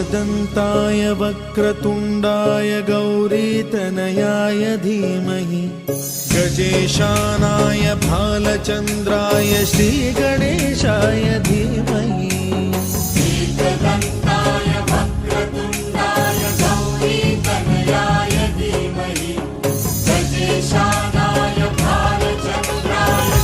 एकदन्ताय वक्रतुण्डाय गौरीतनयाय धीमहि गजेशानाय भालचन्द्राय श्रीगणेशाय धीमहि। एकदन्ताय वक्रतुण्डाय गौरीतनयाय धीमहि गजेशानाय भालचन्द्राय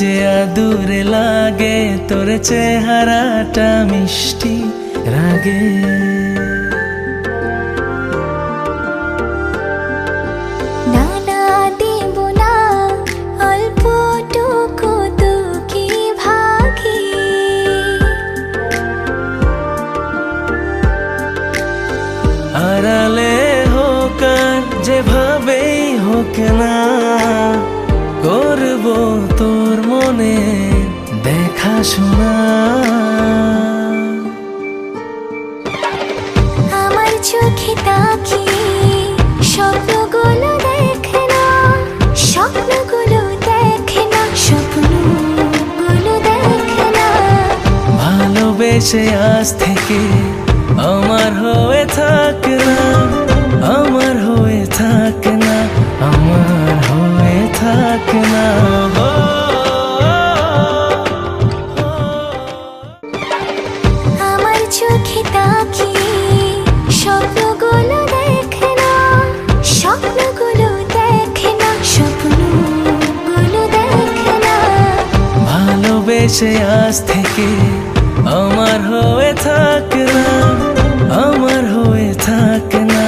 যে আদুরে লাগে তোর চেহারাটা মিষ্টি রাগে নানা দেব না অল্পটুকু দুঃখী ভাগি আড়ালে হোক আর যেভাবেই হোক না করবো তোর মনে দেখাশোনা আমার চোখে তাকিয়ে স্বপ্নগুলো দেখে না স্বপ্নগুলো দেখে না স্বপ্নগুলো দেখে না ভালোবেসে আজ থেকে আমার হয়ে থাক না আমার হয়ে থাক না আমার হয়ে থাক না আমার চোখে তাকিয়ে স্বপ্নগুলো দেখে না স্বপ্নগুলো দেখে না স্বপ্নগুলো দেখে না ভালোবেসে আজ থেকে আমার হয়ে থাক না আমার হয়ে থাক না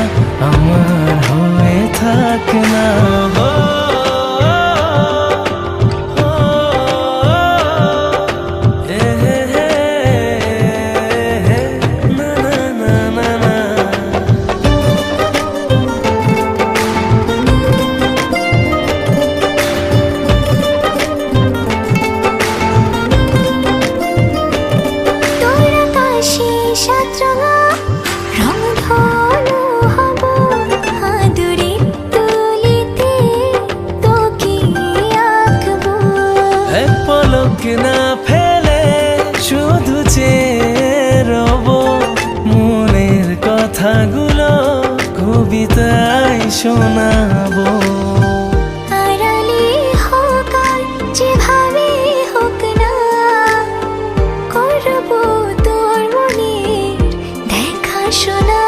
আমার হয়ে থাক না না ফেলে শুধু চেয়ে রব মনের কথাগুলো কবিতায় শোনাবো আড়ালে হোক আর যেভাবে হোক না করবো তোর মনের দেখাশোনা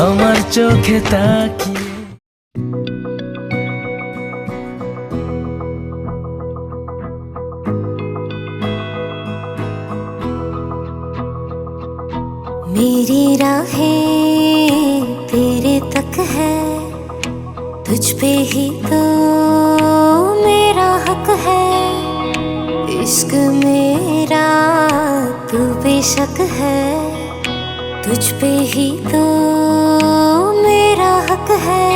আমার চোখে তাকিয়ে मेरी राहें तेरे तक है तुझ पे ही तो मेरा हक है इश्क मेरा तू बेशक है तुझ पे ही तो मेरा हक है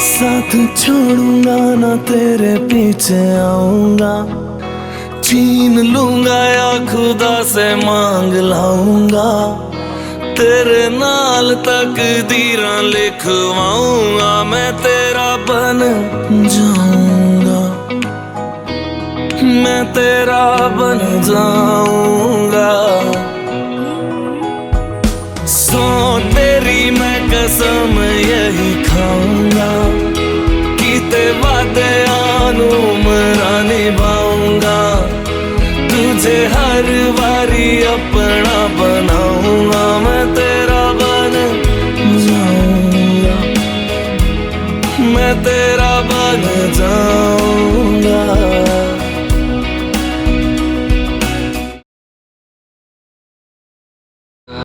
साथ छोड़ूंगा ना तेरे पीछे आऊंगा छीन लूंगा या खुदा से मांग लाऊंगा तेरे नाल तकदीरां लिखवाऊंगा मैं तेरा बन जाऊंगा मैं तेरा बन जाऊंगा सो तेरी मैं कसम यही खाऊंगा कीते वादे आनू मरा निभाऊंगा मैं तेरा बन जाऊंगा।